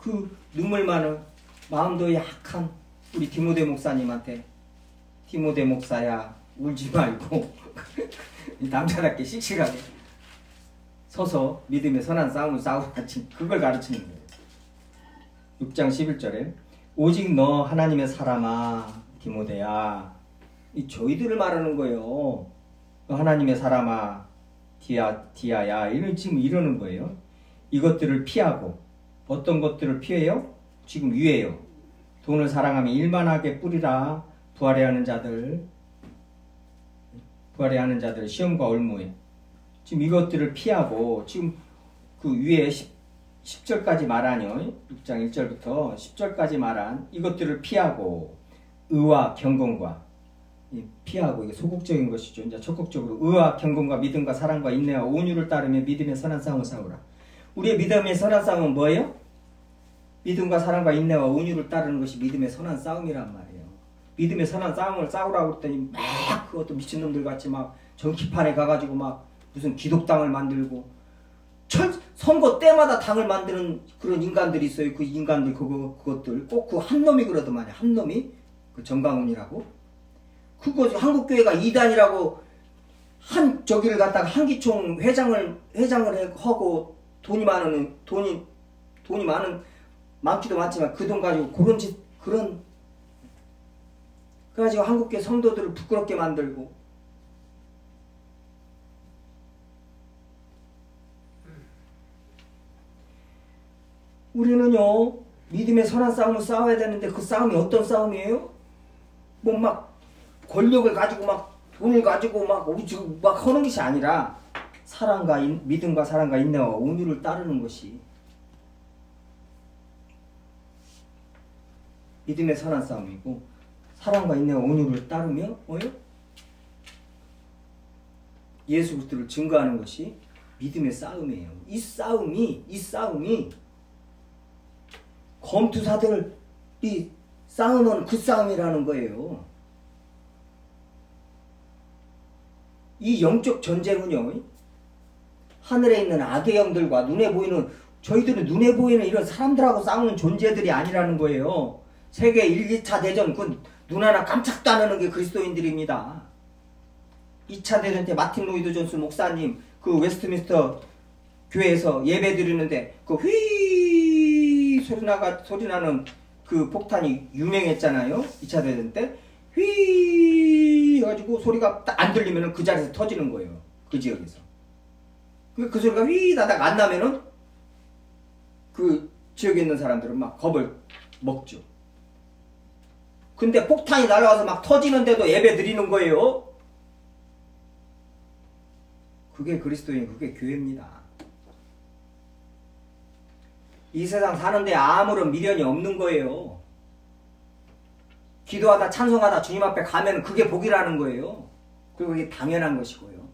그 눈물 많은 마음도 약한 우리 디모데 목사님한테 디모데 목사야 울지 말고 남자답게 씩씩하게 서서 믿음의 선한 싸움을 싸우라. 그걸 가르치는 거예요. 6장 11절에 오직 너 하나님의 사람아 디모데야, 이 저희들을 말하는 거예요. 너 하나님의 사람아 디아야, 지금 이러는 거예요. 이것들을 피하고, 어떤 것들을 피해요? 지금 위에요. 돈을 사랑하며 일만하게 뿌리라. 부활해야 하는 자들 시험과 올무에. 지금 이것들을 피하고, 지금 그 위에 10절까지 말하뇨. 6장 1절부터 10절까지 말한 이것들을 피하고, 의와 경건과, 피하고, 이게 소극적인 것이죠. 이제 적극적으로 의와 경건과 믿음과 사랑과 인내와 온유를 따르며 믿음의 선한 싸움을 싸우라. 우리의 믿음의 선한 싸움은 뭐예요? 믿음과 사랑과 인내와 온유를 따르는 것이 믿음의 선한 싸움이란 말이에요. 믿음의 선한 싸움을 싸우라고 했더니 막 그것도 미친놈들 같이 막 정치판에 가가지고 막 무슨 기독당을 만들고 선거 때마다 당을 만드는 그런 인간들이 있어요. 그 인간들 그것들 꼭 그 한 놈이 그러더만요. 한 놈이 그 정강훈이라고. 그거 한국교회가 이단이라고 한 저기를 갖다가 한기총 회장을 하고 돈이 많기도 많지만 그 돈 가지고 그런 그래가지고 한국교회 성도들을 부끄럽게 만들고 우리는요 믿음의 선한 싸움을 싸워야 되는데 그 싸움이 어떤 싸움이에요? 뭐 막 권력을 가지고 막 돈을 가지고 막 하는 것이 아니라 믿음과 사랑과 인내와 온유를 따르는 것이 믿음의 선한 싸움이고, 사랑과 인내와 온유를 따르며 뭐요? 예수 그리스도를 증거하는 것이 믿음의 싸움이에요. 이 싸움이 검투사들이 싸우는 그 싸움이라는 거예요. 이 영적 전쟁은요, 하늘에 있는 악의 영들과 저희들은 눈에 보이는 이런 사람들하고 싸우는 존재들이 아니라는 거예요. 세계 1, 2차 대전 그 눈 하나 깜짝도 안 하는 게 그리스도인들입니다. 2차 대전 때 마틴 로이드 존스 목사님 그 웨스트민스터 교회에서 예배 드리는데 그 휘 소리 나는 그 폭탄이 유명했잖아요. 2차 대전 때 휘 해가지고 소리가 딱 안 들리면은 그 자리에서 터지는 거예요. 그 지역에서. 그 소리가 휘 나다가 안 나면은 그 지역에 있는 사람들은 막 겁을 먹죠. 근데 폭탄이 날아와서 막 터지는데도 예배 드리는 거예요. 그게 그리스도인, 그게 교회입니다. 이 세상 사는데 아무런 미련이 없는 거예요. 기도하다 찬송하다 주님 앞에 가면 그게 복이라는 거예요. 그리고 그게 당연한 것이고요.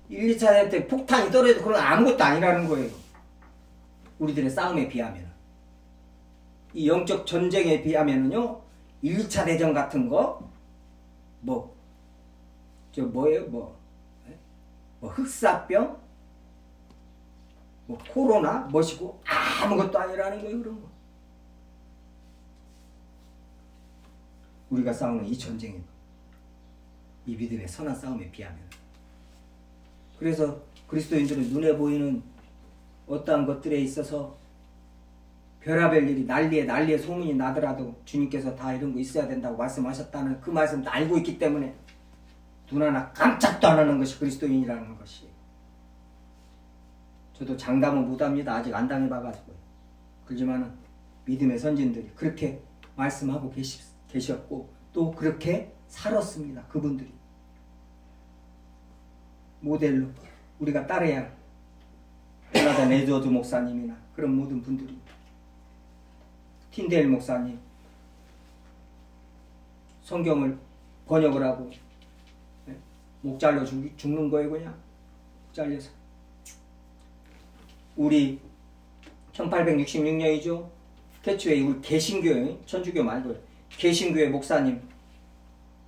1, 2차 대전 때 폭탄이 떨어져도 그건 아무것도 아니라는 거예요. 우리들의 싸움에 비하면. 이 영적 전쟁에 비하면은요, 1, 2차 대전 같은 거, 흑사병, 코로나, 뭐시고, 아무것도 아니라는 거예요, 그런 거. 우리가 싸우는 이 전쟁은, 이 믿음의 선한 싸움에 비하면. 그래서 그리스도인들은 눈에 보이는 어떠한 것들에 있어서 별하별 일이 난리에 소문이 나더라도 주님께서 다 이런 거 있어야 된다고 말씀하셨다는 그 말씀도 알고 있기 때문에 눈 하나 깜짝도 안 하는 것이 그리스도인이라는 것이. 저도 장담은 못합니다. 아직 안 당해봐가지고요. 그렇지만 믿음의 선진들이 그렇게 말씀하고 계셨고 또 그렇게 살았습니다. 그분들이. 모델로 우리가 따라야 할 베나단 에드워드 목사님이나 그런 모든 분들이, 틴데일 목사님 성경을 번역을 하고 목 잘려 죽는 거예요. 그냥 목 잘려서. 우리 1866년이죠. 태초에 우리 개신교회, 천주교 말고 개신교회 목사님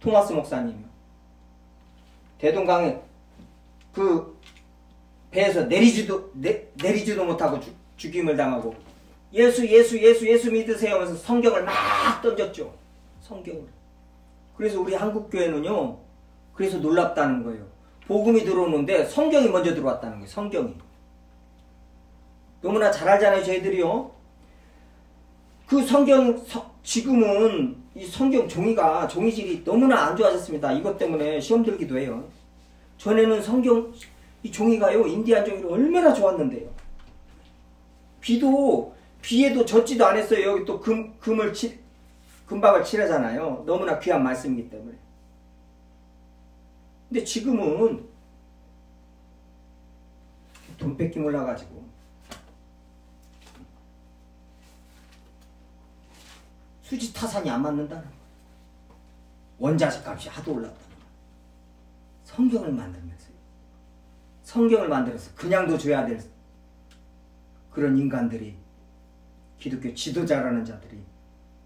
토마스 목사님이요. 대동강에 그 배에서 내리지도 못하고 죽임을 당하고 예수 믿으세요 하면서 성경을 막 던졌죠. 성경을. 그래서 우리 한국교회는요. 그래서 놀랍다는 거예요. 복음이 들어오는데 성경이 먼저 들어왔다는 거예요. 성경이. 너무나 잘 알잖아요. 저희들이요. 그 지금은 이 성경 종이질이 너무나 안 좋아졌습니다. 이것 때문에 시험 들기도 해요. 전에는 이 종이가요. 인디안 종이로 얼마나 좋았는데요. 비에도 젖지도 않았어요. 여기 또 금박을 칠하잖아요. 너무나 귀한 말씀이기 때문에. 근데 지금은 돈 뺏기 몰라가지고 수지 타산이 안 맞는다는 거예요. 원자재 값이 하도 올랐다는 거예요. 성경을 만들면서요. 성경을 만들어서 그냥도 줘야 될 그런 인간들이 기독교 지도자라는 자들이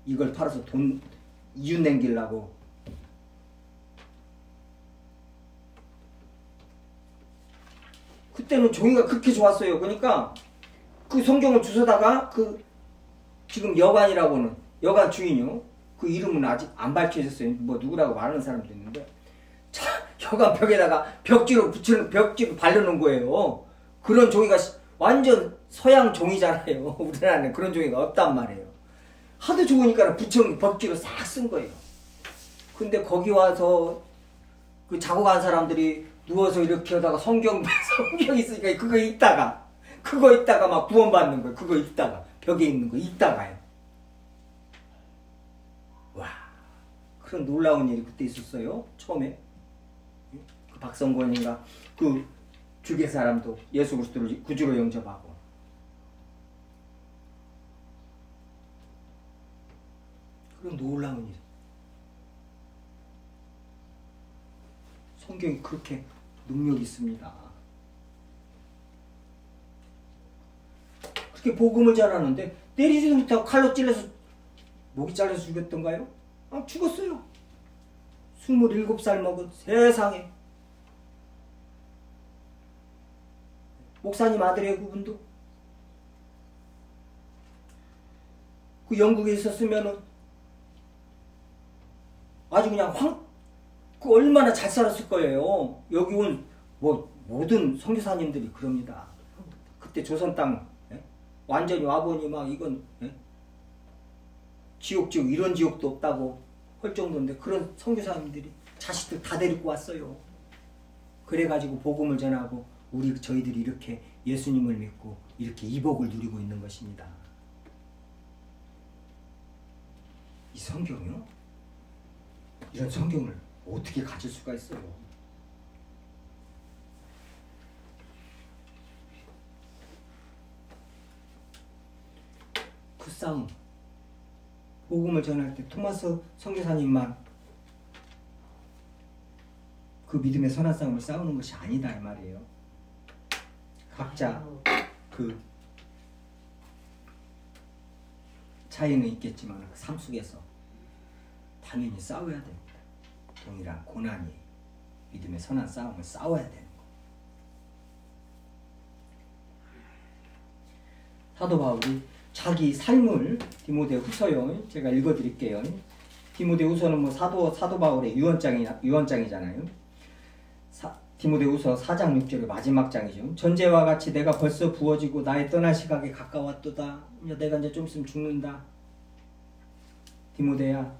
이걸 팔아서 돈 이윤 남기려고 그때는 종이가 그렇게 좋았어요. 그러니까 그 성경을 주워다가 지금 여관이라고는 여관 주인이요. 그 이름은 아직 안 밝혀졌어요. 뭐 누구라고 말하는 사람도 있는데 여관 벽에다가 벽지로 바르는 거예요. 그런 종이가 완전 서양 종이잖아요. 우리나라는 그런 종이가 없단 말이에요. 하도 좋으니까 벽지로 싹 쓴 거예요. 근데 거기 와서 그 자고 간 사람들이 누워서 이렇게 하다가 성경이 있으니까 그거 읽다가 막 구원받는 거예요. 그거 읽다가 벽에 있는 거 읽다가요. 와, 그런 놀라운 일이 그때 있었어요. 처음에 그 박성권인가 그 주계 사람도 예수 그리스도를 구주로 영접하고. 그런 놀라운 일. 성경이 그렇게 능력이 있습니다. 그렇게 복음을 전하는데 때리지도 못하고 칼로 찔러서 목이 잘려서 죽였던가요? 죽었어요. 27살 먹은 세상에. 목사님 아들이에요. 그분도. 그 영국에 있었으면은 아주 그냥 얼마나 잘 살았을 거예요. 여기 온 모든 선교사님들이 그럽니다. 그때 조선 땅 완전히 와보니 막 이건 지옥 이런 지옥도 없다고 할 정도인데 그런 선교사님들이 자식들 다 데리고 왔어요. 그래가지고 복음을 전하고 저희들이 이렇게 예수님을 믿고 이렇게 이복을 누리고 있는 것입니다. 이 성경이요? 이런 성경을 어떻게 가질 수가 있어요? 그 싸움, 복음을 전할 때 토마스 선교사님만 그 믿음의 선한 싸움을 싸우는 것이 아니다 이 말이에요. 각자 그 차이는 있겠지만 삶 속에서 당연히 싸워야 됩니다. 동일한 고난이 믿음의 선한 싸움을 싸워야 되는 거. 사도 바울이 자기 삶을 디모데후서요. 제가 읽어드릴게요. 디모데후서는 사도 바울의 유언장이잖아요. 디모데후서 4장 6절의 마지막 장이죠. 전제와 같이 내가 벌써 부어지고 나의 떠날 시각이 가까웠도다. 내가 이제 좀 있으면 죽는다. 디모데야,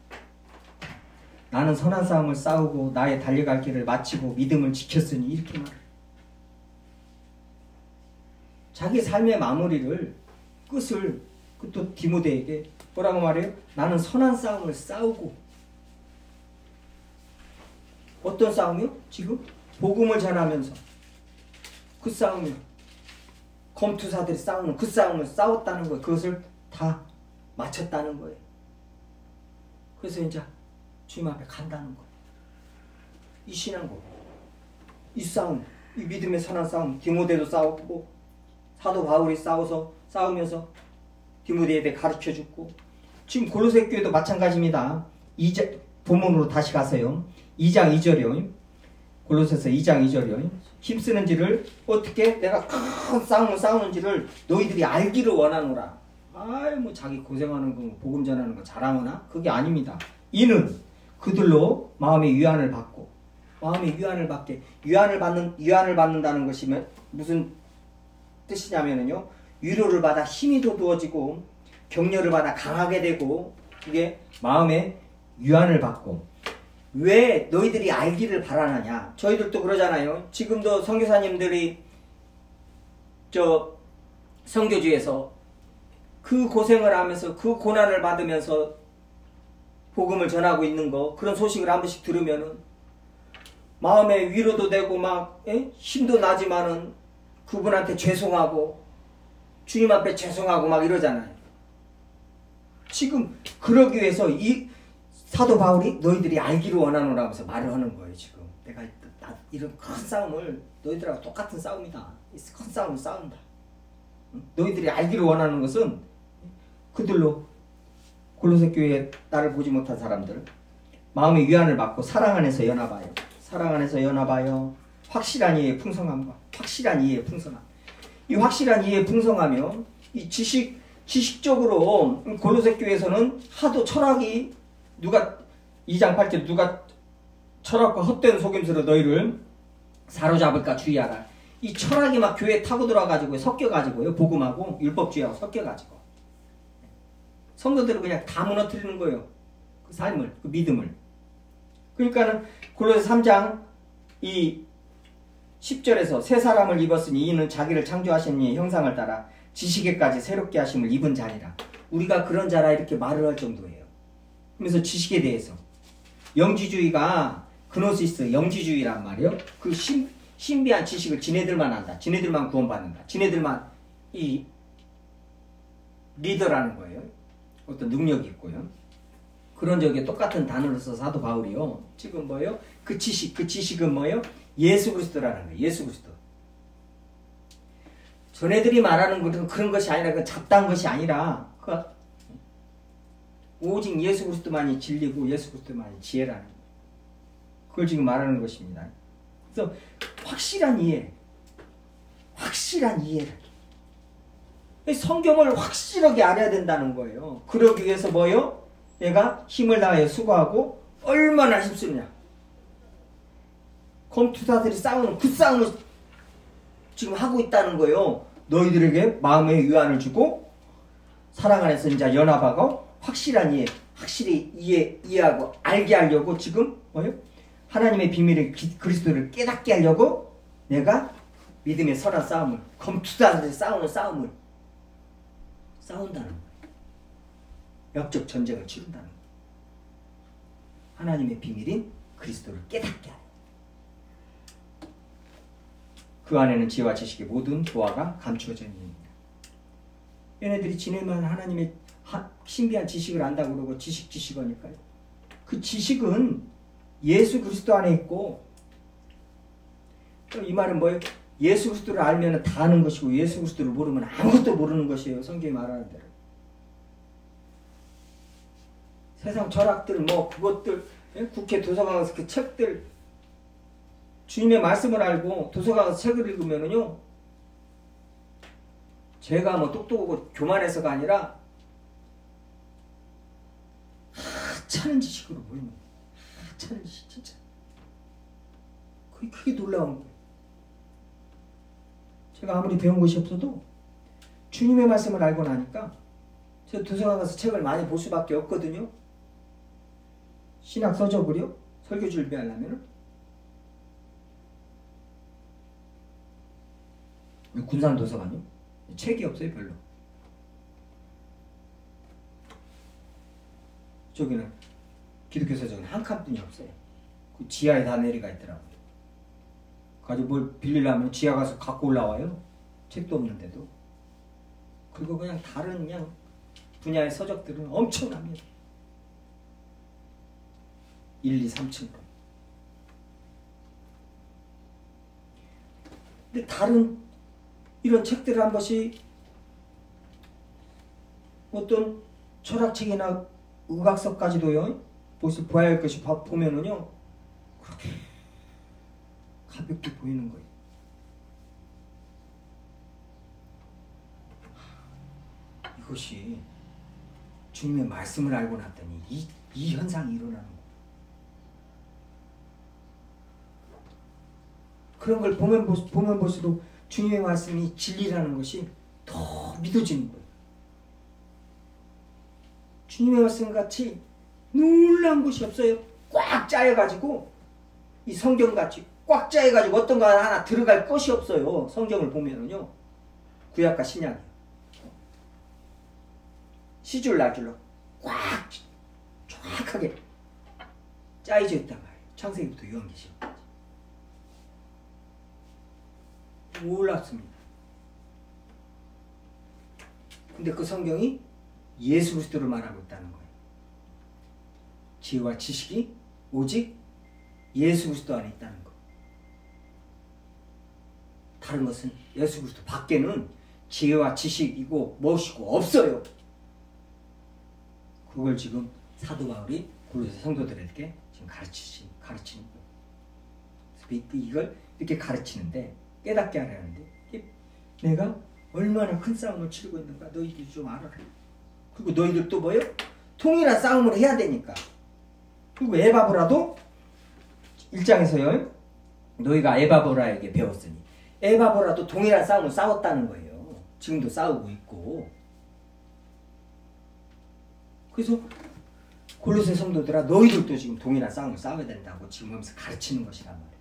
나는 선한 싸움을 싸우고 나의 달려갈 길을 마치고 믿음을 지켰으니 이렇게 말해. 자기 삶의 마무리를 끝을 또 디모데에게 뭐라고 말해요? 나는 선한 싸움을 싸우고. 어떤 싸움이요? 지금 복음을 전하면서 그 싸움이요. 검투사들이 싸우는 그 싸움을 싸웠다는 거예요. 그것을 다 마쳤다는 거예요. 그래서 이제 주님 앞에 간다는 거예요. 이 신앙고, 이 싸움, 이 믿음의 선한 싸움, 디모데도 싸웠고 사도 바울이 싸우면서 디모데에 대해 가르쳐주고, 지금 골로새 교회도 마찬가지입니다. 본문으로 다시 가세요. 2장 2절이요. 골로새서 2장 2절이요. 힘쓰는지를 어떻게 내가 큰 싸움을 싸우는지를 너희들이 알기를 원하노라. 아이 뭐 자기 고생하는 거 복음 전하는 거 잘하거나 그게 아닙니다. 이는 그들로 마음의 위안을 받고 마음의 위안을 받게 위안을 받는다는 것이 무슨 뜻이냐면요. 위로를 받아 힘이 돋우어지고 격려를 받아 강하게 되고 그게 마음의 위안을 받고 왜 너희들이 알기를 바라느냐. 저희들도 그러잖아요. 지금도 선교사님들이 선교지에서 그 고생을 하면서 그 고난을 받으면서 복음을 전하고 있는 거 그런 소식을 한 번씩 들으면은 마음에 위로도 되고 막 힘도 나지만은 그분한테 죄송하고 주님 앞에 죄송하고 막 이러잖아요. 지금 그러기 위해서 이 사도 바울이 너희들이 알기를 원하노라 하면서 말을 하는 거예요. 지금 내가 이런 큰 싸움을 너희들하고 똑같은 싸움이다. 큰 싸움을 싸운다. 너희들이 알기를 원하는 것은 그들로 골로새 교회에 나를 보지 못한 사람들 마음의 위안을 받고 사랑 안에서 연합하여 사랑 안에서 연합하여 확실한 이해의 풍성함과 확실한 이해의 풍성함. 이 확실한 이해의 풍성하며 이 지식적으로 골로새 교회에서는 하도 철학이 누가 2장 8절 누가 철학과 헛된 속임수로 너희를 사로잡을까 주의하라. 이 철학이 막 교회에 타고 들어와가지고 섞여가지고요. 복음하고 율법주의하고 섞여가지고 성도들을 그냥 다 무너뜨리는 거예요. 그 삶을, 그 믿음을. 그러니까는 골로새 3장 이 10절에서 새 사람을 입었으니 이는 자기를 창조하신 이의 형상을 따라 지식에까지 새롭게 하심을 입은 자니라. 우리가 그런 자라 이렇게 말을 할 정도예요. 그래서 지식에 대해서 영지주의가 그노시스 영지주의란 말이에요. 그 신비한 지식을 지네들만 안다. 지네들만 구원받는다. 지네들만 이 리더라는 거예요. 어떤 능력이 있고요. 그런 적에 똑같은 단어를 써서 사도 바울이요. 지금 뭐예요? 그 지식은 뭐예요? 예수 그리스도라는 거예요. 예수 그리스도. 전애들이 말하는 것은 그런 것이 아니라 그 잡다한 것이 아니라 오직 예수 그리스도만이 진리고 예수 그리스도만이 지혜라는 거예요. 그걸 지금 말하는 것입니다. 그래서 확실한 이해를 성경을 확실하게 알아야 된다는 거예요. 그러기 위해서 뭐예요? 내가 힘을 다하여 수고하고 얼마나 힘쓰느냐. 검투사들이 싸우는 그 싸움을 지금 하고 있다는 거예요. 너희들에게 마음의 위안을 주고 사랑 안에서 이제 연합하고 확실한 이해, 확실히 이해하고 알게 하려고 지금 뭐예요? 하나님의 비밀을 그리스도를 깨닫게 하려고 내가 믿음의 선한 싸움을 검투사들이 싸우는 싸움을 싸운다는 거예요. 역적 전쟁을 치른다는 거예요. 하나님의 비밀인 그리스도를 깨닫게 하려. 그 안에는 지혜와 지식의 모든 조화가 감추어져 있습니다. 얘네들이 지내면 하나님의 신비한 지식을 안다고 그러고 지식하니까요. 그 지식은 예수 그리스도 안에 있고 이 말은 뭐예요? 예수 그리스도를 알면 다 아는 것이고 예수 그리스도를 모르면 아무것도 모르는 것이에요. 성경이 말하는 대로. 세상 철학들 뭐 그것들 국회 도서관 가서 그 책들 주님의 말씀을 알고 도서관 가서 책을 읽으면은요 제가 뭐 똑똑하고 교만해서가 아니라 하찮은 지식으로 보이는 거예요. 하찮은 지식 진짜 그게 놀라운 거예요. 제가 아무리 배운 것이 없어도 주님의 말씀을 알고 나니까 제가 도서관 가서 책을 많이 볼 수밖에 없거든요. 신학 서적을요? 설교 준비하려면은 군산 도서관요? 책이 없어요 별로. 저기는 기독교 서적은 한 칸뿐이 없어요. 그 지하에 다 내려가 있더라고요. 가지고 뭘 빌리려면 지하 가서 갖고 올라와요. 책도 없는데도. 그리고 그냥 다른 그냥 분야의 서적들은 엄청납니다. 1, 2, 3층으로. 근데 다른 이런 책들을 한 번씩 어떤 철학책이나 의학서까지도요. 보아야 할 것이 보면은요. 그렇게 가볍게 보이는 거예요. 이것이 주님의 말씀을 알고 났더니 이 현상이 일어나는 거예요. 그런 걸 보면 볼수록 주님의 말씀이 진리라는 것이 더 믿어지는 거예요. 주님의 말씀같이 놀라운 것이 없어요. 꽉 짜여가지고 이 성경같이 꽉 짜여가지고 어떤 거 하나 들어갈 것이 없어요. 성경을 보면은요. 구약과 신약이 시줄 날줄로 꽉 정확하게 짜여져 있단 말이에요. 창세기부터 요한계시록까지. 놀랍습니다. 근데 그 성경이 예수 그리스도를 말하고 있다는 거예요. 지혜와 지식이 오직 예수 그리스도 안에 있다는 거. 다른 것은 예수 그리스도 밖에는 지혜와 지식이고 무엇이고 없어요. 그걸 지금 사도 바울이 골로새 성도들에게 지금 가르치는 거예요. 이걸 이렇게 가르치는데 깨닫게 하려는데 내가 얼마나 큰 싸움을 치르고 있는가 너희들 좀 알아라. 그리고 너희들 또 뭐예요? 통일한 싸움을 해야 되니까. 그리고 에바브라도 1장에서요. 너희가 에바브라에게 배웠으니 에바브라도 동일한 싸움을 싸웠다는 거예요. 지금도 싸우고 있고. 그래서 골로새 성도들아 너희들도 지금 동일한 싸움을 싸워야 된다고 지금 하면서 가르치는 것이란 말이에요.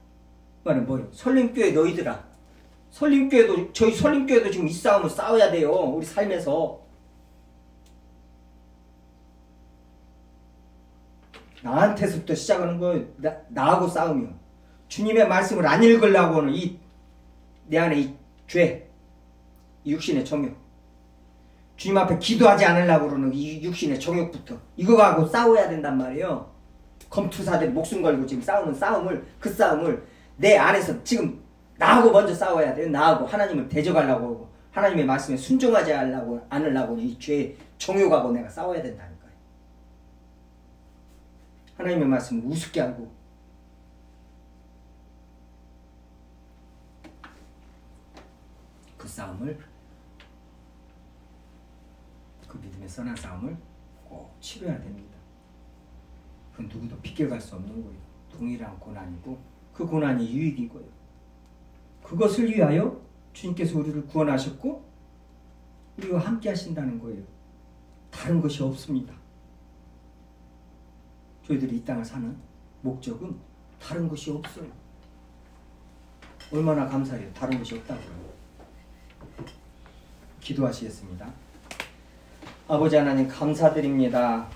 그 말은 뭐예요? 설림교회 너희들아. 저희 설림교회도 지금 이 싸움을 싸워야 돼요. 우리 삶에서. 나한테서부터 시작하는 거예요. 나하고 싸우면. 주님의 말씀을 안 읽으려고 하는 내 안에 이 죄, 이 육신의 정욕. 주님 앞에 기도하지 않으려고 그러는 이 육신의 정욕부터. 이거 가지고 싸워야 된단 말이에요. 검투사들이 목숨 걸고 지금 싸우는 그 싸움을 내 안에서 지금 나하고 먼저 싸워야 돼요. 나하고 하나님을 대적하려고 하고 하나님의 말씀에 순종하지 않으려고 이 죄의 정욕하고 내가 싸워야 된다니까요. 하나님의 말씀을 우습게 하고 그 싸움을 그 믿음의 선한 싸움을 꼭 치러야 됩니다. 그건 누구도 비껴갈 수 없는 거예요. 동일한 고난이고 그 고난이 유익이고요. 그것을 위하여 주님께서 우리를 구원하셨고 우리와 함께 하신다는 거예요. 다른 것이 없습니다. 저희들이 이 땅을 사는 목적은 다른 것이 없어요. 얼마나 감사해요. 다른 것이 없다고요. 기도하시겠습니다. 아버지 하나님 감사드립니다.